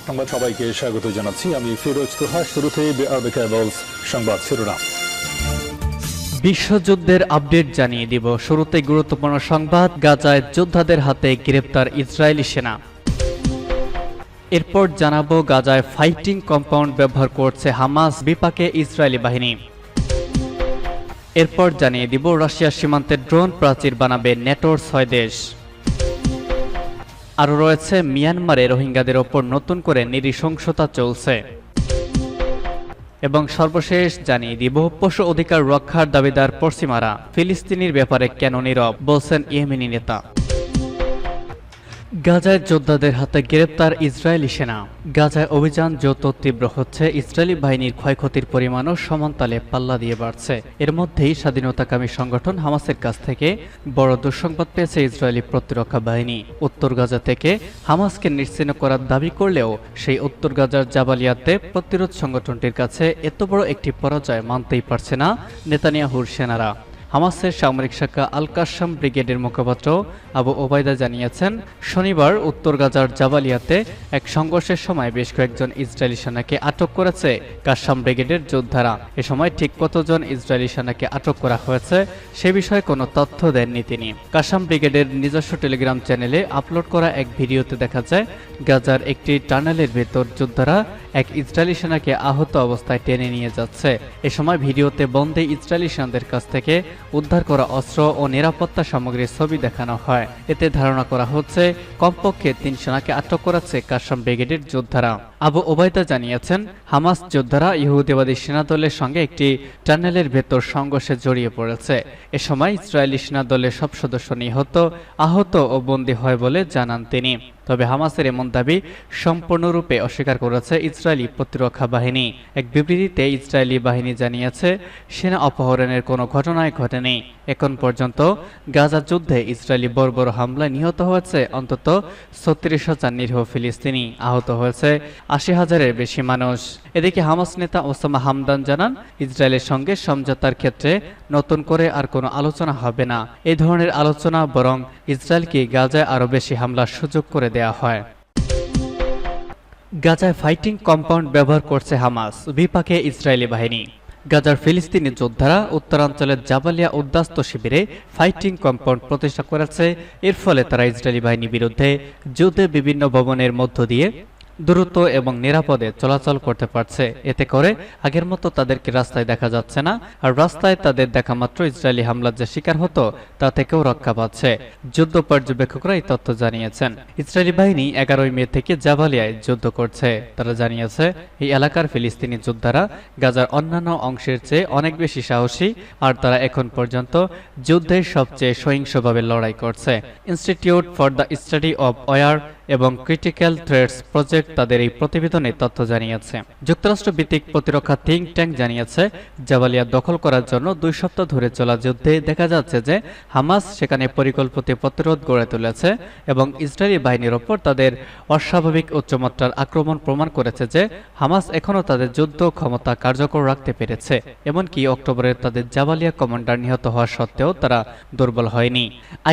সংবাদ সবাইকে স্বাগত জানাচ্ছি। আমি ফিরোজ তোহা। শুরুতে সংবাদ শিরোনাম। বিশ্বযুদ্ধের আপডেট জানিয়ে দিব। শুরুতে গুরুত্বপূর্ণ সংবাদ। গাজায় যোদ্ধাদের হাতে গ্রেপ্তার ইসরায়েলি সেনা। এরপর জানাবো গাজায় ফাইটিং কম্পাউন্ড ব্যবহার করছে হামাস, বিপাকে ইসরায়েলি বাহিনী। এরপর জানিয়ে দিব রাশিয়ার সীমান্তে ড্রোন প্রাচীর বানাবে নেটোর 6 দেশ। আরও রয়েছে মিয়ানমারে রোহিঙ্গাদের ওপর নতুন করে নৃশংসতা চলছে। এবং সর্বশেষ জানিয়ে দিব পশু অধিকার রক্ষার দাবিদার পশ্চিমারা ফিলিস্তিনির ব্যাপারে কেন নীরব, বলছেন ইয়েমেনি নেতা। গাজায় যোদ্ধাদের হাতে গ্রেপ্তার ইসরায়েলি সেনা। গাজায় অভিযান যত তীব্র হচ্ছে, ইসরায়েলি বাহিনীর ক্ষয়ক্ষতির পরিমাণও সমানতালে পাল্লা দিয়ে বাড়ছে। এর মধ্যেই স্বাধীনতাকামী সংগঠন হামাসের কাছ থেকে বড় দুঃসংবাদ পেয়েছে ইসরায়েলি প্রতিরক্ষা বাহিনী। উত্তর গাজা থেকে হামাসকে নিশ্চিহ্ন করার দাবি করলেও সেই উত্তর গাজার জাবালিয়াতে প্রতিরোধ সংগঠনটির কাছে এত বড় একটি পরাজয় মানতেই পারছে না নেতানিয়াহুর সেনারা। হামাসের সামরিক শাখা আল কাসাম ব্রিগেডের মুখপাত্র আবু ওবায়দা জানিয়েছেন, শনিবার উত্তর গাজার জাবালিয়াতে এক সংঘর্ষের সময় বেশ কয়েকজন ইসরায়েলি সেনাকে আটক করেছে কাসাম ব্রিগেডের যোদ্ধারা। এ সময় ঠিক কতজন ইসরায়েলি সেনাকে আটক করা হয়েছে সে বিষয়ে কোনো তথ্য দেননি তিনি। কাসাম ব্রিগেডের নিজস্ব টেলিগ্রাম চ্যানেলে আপলোড করা এক ভিডিওতে দেখা যায় গাজার একটি টানেলের ভেতর যোদ্ধারা এক ইসরায়েলি সেনাকে আহত অবস্থায় টেনে নিয়ে যাচ্ছে। এ সময় ভিডিওতে বন্দী ইসরায়েলি সেনাদের কাছ থেকে উদ্ধার করা অস্ত্র ও নিরাপত্তা সামগ্রীর ছবি দেখানো হয়। এতে ধারণা করা হচ্ছে কমপক্ষে 3 সেনাকে আটক করেছে কাসাম ব্রিগেডের যোদ্ধারা। আবু ওবায়দা জানিয়েছেন, হামাস যোদ্ধারা ইহুদিবাদী সেনাদলের সঙ্গে একটি টানেলের ভেতর সংঘর্ষে জড়িয়ে পড়েছে। এ সময় ইসরায়েলি সেনাদলের সব সদস্য নিহত, আহত ও বন্দী হয় বলে জানান তিনি। তবে হামাসের এমন দাবি সম্পূর্ণরূপে অস্বীকার করেছে ইসরায়েলি প্রতিরক্ষা বাহিনী। এক বিবৃতিতে ইসরায়েলি বাহিনী জানিয়েছে, সেনা অপহরণের কোনো ঘটনাই ঘটেনি। এখন পর্যন্ত গাজা যুদ্ধে ইসরায়েলি বর্বর হামলায় নিহত হয়েছে অন্তত 36,000 নিরীহ ফিলিস্তিনি, আহত হয়েছে 80,000-এর বেশি মানুষ। এদিকে হামাস নেতা ওসামা হামদান জানান, ইসরায়েলের সঙ্গে সমঝোতার ক্ষেত্রে নতুন করে আর কোনো আলোচনা হবে না। এই ধরনের আলোচনা বরং ইসরায়েলকে গাজায় আরও বেশি হামলার সুযোগ করে দেয়া হয়। গাজায় ফাইটিং কম্পাউন্ড ব্যবহার করছে হামাস, বিপাকে ইসরায়েলি বাহিনী। গাজার ফিলিস্তিনি যোদ্ধারা উত্তরাঞ্চলের জাবালিয়া উদ্বাস্ত শিবিরে ফাইটিং কম্পাউন্ড প্রতিষ্ঠা করেছে। এর ফলে তারা ইসরায়েলি বাহিনীর বিরুদ্ধে যুদ্ধে বিভিন্ন ভবনের মধ্য দিয়ে দ্রুত এবং নিরাপদে চলাচল করতে পারছে। এতে করে আগের মতো তাদেরকে রাস্তায় দেখা যাচ্ছে না, আর রাস্তায় তাদের দেখা মাত্র ইসরায়েলি হামলার যে শিকার হতো তা থেকেও রক্ষা পাচ্ছে। যুদ্ধ পর্যবেক্ষকরা এই তথ্য জানিয়েছেন। ইসরায়েলি বাহিনী 11 মে থেকে জাবালিয়ায় যুদ্ধ করছে। তারা জানিয়েছে, এই এলাকার ফিলিস্তিনি যোদ্ধারা গাজার অন্যান্য অংশের চেয়ে অনেক বেশি সাহসী, আর তারা এখন পর্যন্ত যুদ্ধের সবচেয়ে সহিংসভাবে লড়াই করছে। Institute for the Study of War এবং ক্রিটিক্যাল থ্রেটস প্রজেক্ট তাদের এই প্রতিবেদনে তথ্য জানিয়েছে। যুক্তরাষ্ট্র ভিত্তিক প্রতিরক্ষা থিঙ্ক ট্যাঙ্ক জানিয়েছে, জাবালিয়া দখল করার জন্য 2 সপ্তাহ ধরে চলা যুদ্ধে দেখা যাচ্ছে যে হামাস সেখানে পরিকল্পিত প্রতিরোধ গড়ে তুলেছে এবং ইসরায়েলি বাহিনীর ওপর তাদের অস্বাভাবিক উচ্চমাত্রার আক্রমণ প্রমাণ করেছে যে হামাস এখনও তাদের যুদ্ধ ক্ষমতা কার্যকর রাখতে পেরেছে। এমনকি অক্টোবরে তাদের জাবালিয়া কমান্ডার নিহত হওয়া সত্ত্বেও তারা দুর্বল হয়নি।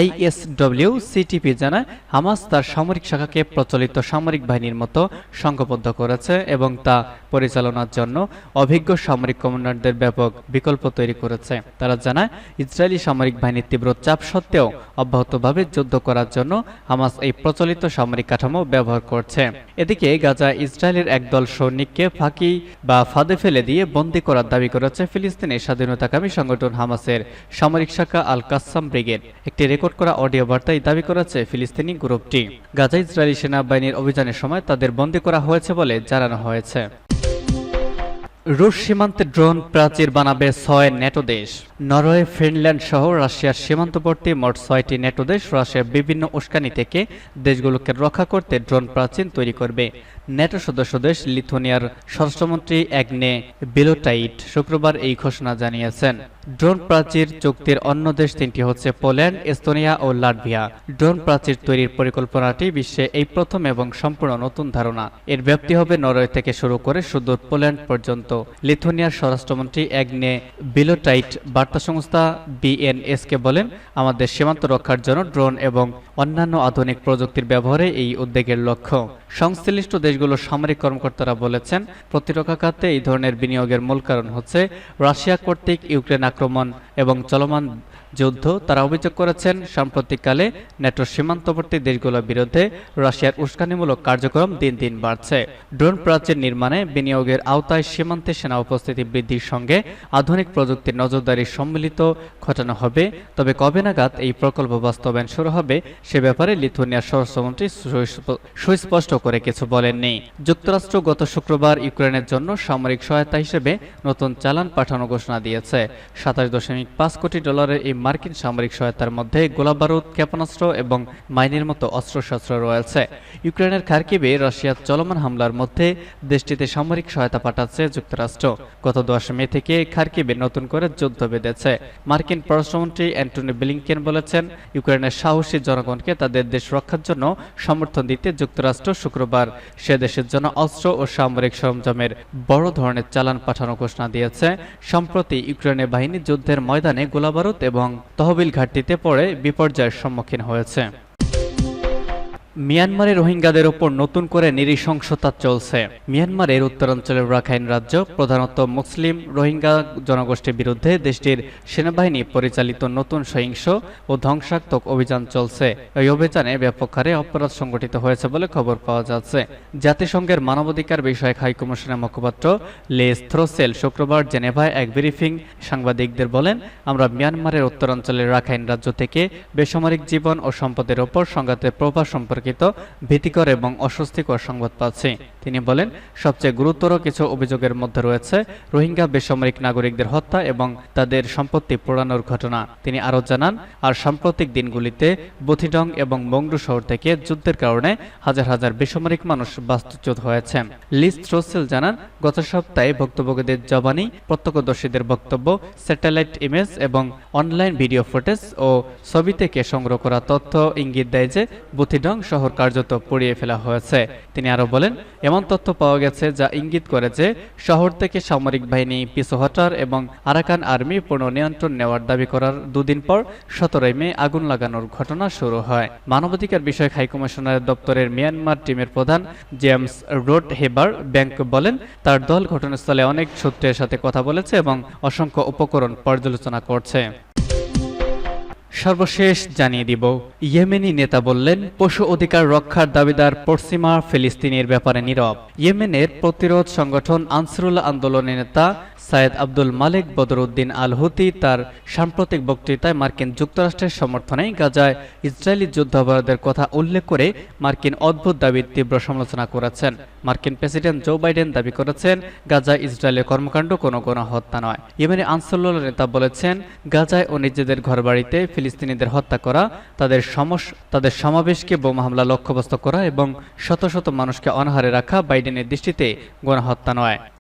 ISWCTP জানায়, হামাস তার সামরিক শাখা প্রচলিত সামরিক বাহিনীর মতো সংঘবদ্ধ করেছে এবং তা পরিচালনার জন্য অভিজ্ঞ সামরিক কমান্ডারদের ব্যাপক বিকল্প তৈরি করেছে। তারা জানায়, ইসরায়েলি সামরিক বাহিনীর তীব্র চাপ সত্ত্বেও অব্যাহতভাবে যুদ্ধ করার জন্য হামাস এই প্রচলিত সামরিক কাঠামো ব্যবহার করছে। এদিকে গাজায় ইসরায়েলের একদল সৈনিককে ফাঁকি বা ফাঁদে ফেলে দিয়ে বন্দী করার দাবি করেছে ফিলিস্তিনের স্বাধীনতাকামী সংগঠন হামাসের সামরিক শাখা আল কাসাম ব্রিগেড। একটি রেকর্ড করা অডিও বার্তায় দাবি করেছে ফিলিস্তিনি গ্রুপটি। গাজায় ইসরায়েলি সেনাবাহিনীর অভিযানের সময় তাদের বন্দী করা হয়েছে বলে জানানো হয়েছে। রুশ সীমান্তে ড্রোন প্রাচীর বানাবে 6 নেটো দেশ। নরওয়ে, ফিনল্যান্ড সহ রাশিয়ার সীমান্তবর্তী মোট 6টি নেটো দেশ রাশিয়ার বিভিন্ন উস্কানি থেকে দেশগুলোকে রক্ষা করতে ড্রোন প্রাচীর তৈরি করবে। নেটো সদস্য দেশ লিথুয়ানিয়ার স্বরাষ্ট্রমন্ত্রী অ্যাগনে বেলোটাইট শুক্রবার এই ঘোষণা জানিয়েছেন। ড্রোন প্রাচীর চুক্তির অন্য দেশ 3টি হচ্ছে পোল্যান্ড, এস্তোনিয়া ও লাটভিয়া। ড্রোন প্রাচীর তৈরির পরিকল্পনাটি বিশ্বে এই প্রথম এবং সম্পূর্ণ নতুন ধারণা। এর ব্যাপ্তি হবে নরওয়ে থেকে শুরু করে সুদূর পোল্যান্ড পর্যন্ত। লিথুয়ানিয়ার স্বরাষ্ট্রমন্ত্রী অ্যাগনে বেলোটাইট বার্তা সংস্থা BNS কে বলেন, আমাদের সীমান্ত রক্ষার জন্য ড্রোন এবং অন্যান্য আধুনিক প্রযুক্তির ব্যবহারে এই উদ্যোগের লক্ষ্য। সংশ্লিষ্ট দেশগুলোর সামরিক কর্মকর্তারা বলেছেন, প্রতিরক্ষা খাতে এই ধরনের বিনিয়োগের মূল কারণ হচ্ছে রাশিয়া কর্তৃক ইউক্রেন আক্রমণ এবং চলমান যুদ্ধ। তারা অভিযোগ করেছেন, সাম্প্রতিককালে ন্যাটোর সীমান্তবর্তী দেশগুলোর বিরুদ্ধে রাশিয়ার উস্কানিমূলক কার্যক্রম দিন দিন বাড়ছে। ড্রোন প্রাচীর নির্মাণে বিনিয়োগের আওতায় সীমান্তে সেনা উপস্থিতি বৃদ্ধির সঙ্গে আধুনিক প্রযুক্তির নজরদারি সম্মিলিত ঘটানো হবে। তবে কবে নাগাদ এই প্রকল্প বাস্তবায়ন শুরু হবে সে ব্যাপারে লিথুয়ানিয়ার স্বরাষ্ট্রমন্ত্রী সুস্পষ্ট করে কিছু বলেননি। যুক্তরাষ্ট্র গত শুক্রবার ইউক্রেনের জন্য সামরিক সহায়তা হিসেবে নতুন চালান পাঠানোর ঘোষণা দিয়েছে। 27.5 কোটি ডলারের এই মার্কিন সামরিক সহায়তার মধ্যে গোলাবারুদ, ক্ষেপণাস্ত্র এবং মাইনের মতো অস্ত্রশস্ত্র রয়েছে। ইউক্রেনের খার্কিভে রাশিয়ার চলমান হামলার মধ্যে দেশটিতে সামরিক সহায়তা পাঠাচ্ছে যুক্তরাষ্ট্র। গত 10 মে থেকে খার্কিভে নতুন করে যুদ্ধ বেঁধেছে। মার্কিন পররাষ্ট্রমন্ত্রী অ্যান্টনি ব্লিংকেন বলেছেন, ইউক্রেনের সাহসী জনগণকে তাদের দেশ রক্ষার জন্য সমর্থন দিতে যুক্তরাষ্ট্র শুক্রবার সে দেশের জন্য অস্ত্র ও সামরিক সরঞ্জামের বড় ধরনের চালান পাঠানোর ঘোষণা দিয়েছে। সম্প্রতি ইউক্রেনের বাহিনী যুদ্ধের ময়দানে গোলাবারুদ এবং তহবিল ঘাটতিতে পড়ে বিপর্যয়ের সম্মুখীন হয়েছে। মিয়ানমারে রোহিঙ্গাদের ওপর নতুন করে নৃশংসতা চলছে। মিয়ানমারের উত্তরাঞ্চলের রাখাইন রাজ্য প্রধানত মুসলিম রোহিঙ্গা জনগোষ্ঠীর বিরুদ্ধে দেশটির সেনাবাহিনী পরিচালিত নতুন সহিংস ও ধ্বংসাত্মক অভিযান চলছে। এই অভিযানে ব্যাপক হারে অপরাধ সংঘটিত হয়েছে বলে খবর পাওয়া যাচ্ছে। জাতিসংঘের মানবাধিকার বিষয়ক হাই কমিশনের মুখপাত্র লেস থ্রোসেল শুক্রবার জেনেভায় এক ব্রিফিং সাংবাদিকদের বলেন, আমরা মিয়ানমারের উত্তরাঞ্চলের রাখাইন রাজ্য থেকে বেসামরিক জীবন ও সম্পদের ওপর সংঘাতের প্রভাব সম্পর্কে ভীতিকর এবং অস্বস্তিকর সংবাদ পাচ্ছি। তিনি বলেন, সবচেয়ে গুরুতর কিছু অভিযোগের মধ্যে রয়েছে রোহিঙ্গা বেসামরিক নাগরিকদের হত্যা এবং তাদের সম্পত্তি পোড়ানোর ঘটনা। তিনি আরও জানান, আর সাম্প্রতিক দিনগুলিতে বুথিডং এবং মংডু শহর থেকে যুদ্ধের কারণে হাজার হাজার বেসামরিক মানুষ বাস্তুচ্যুত হয়েছেন। লিস থ্রোসেল জানান, গত সপ্তাহে ভুক্তভোগীদের জবানি, প্রত্যক্ষদর্শীদের বক্তব্য, স্যাটেলাইট ইমেজ এবং অনলাইন ভিডিও ফুটেজ ও ছবি থেকে সংগ্রহ করা তথ্য ইঙ্গিত দেয় যে বুথিডং শহর কার্যত পুড়িয়ে ফেলা হয়েছে। তিনি আরো বলেন, এমন তথ্য পাওয়া গেছে যা ইঙ্গিত করে যে শহর থেকে সামরিক বাহিনী পিছু হটার এবং আরাকান আর্মি পূর্ণ নিয়ন্ত্রণ নেওয়ার দাবি করার দুদিন পর 17 মে আগুন লাগানোর ঘটনা শুরু হয়। মানবাধিকার বিষয়ক হাইকমিশনারের দপ্তরের মিয়ানমার টিমের প্রধান জেমস রোড হেবার ব্যাংক বলেন, তার দল ঘটনাস্থলে অনেক সূত্রের সাথে কথা বলেছে এবং অসংখ্য উপকরণ পর্যালোচনা করছে। সর্বশেষ জানিয়ে দিব, ইয়েমেনি নেতা বললেন, পশু অধিকার রক্ষার দাবিদার পশ্চিমা ফিলিস্তিনের ব্যাপারে নীরব। ইয়েমেনের প্রতিরোধ সংগঠন আনসারুল্লাহ আন্দোলনের নেতা সাইয়েদ আব্দুল মালিক বদরউদ্দিন আল হুতি তার সাম্প্রতিক বক্তৃতায় মার্কিন যুক্তরাষ্ট্রের সমর্থনে গাজায় ইসরায়েলি যুদ্ধাপরাধের কথা উল্লেখ করে মার্কিন অদ্ভুত দাবির তীব্র সমালোচনা করেছেন। মার্কিন প্রেসিডেন্ট জো বাইডেন দাবি করেছেন, গাজায় ইসরায়েলের কর্মকাণ্ড কোনো গণহত্যা নয়। ইয়েমেনি আনসারুল্লাহ নেতা বলেছেন, গাজায় ও নিজেদের ঘরবাড়িতে ফিলিস্তিনিদের হত্যা করা, তাদের সমাবেশকে বোমা হামলা লক্ষ্যবস্তু করা এবং শত শত মানুষকে অনাহারে রাখা বাইডেনের দৃষ্টিতে গণহত্যা নয়।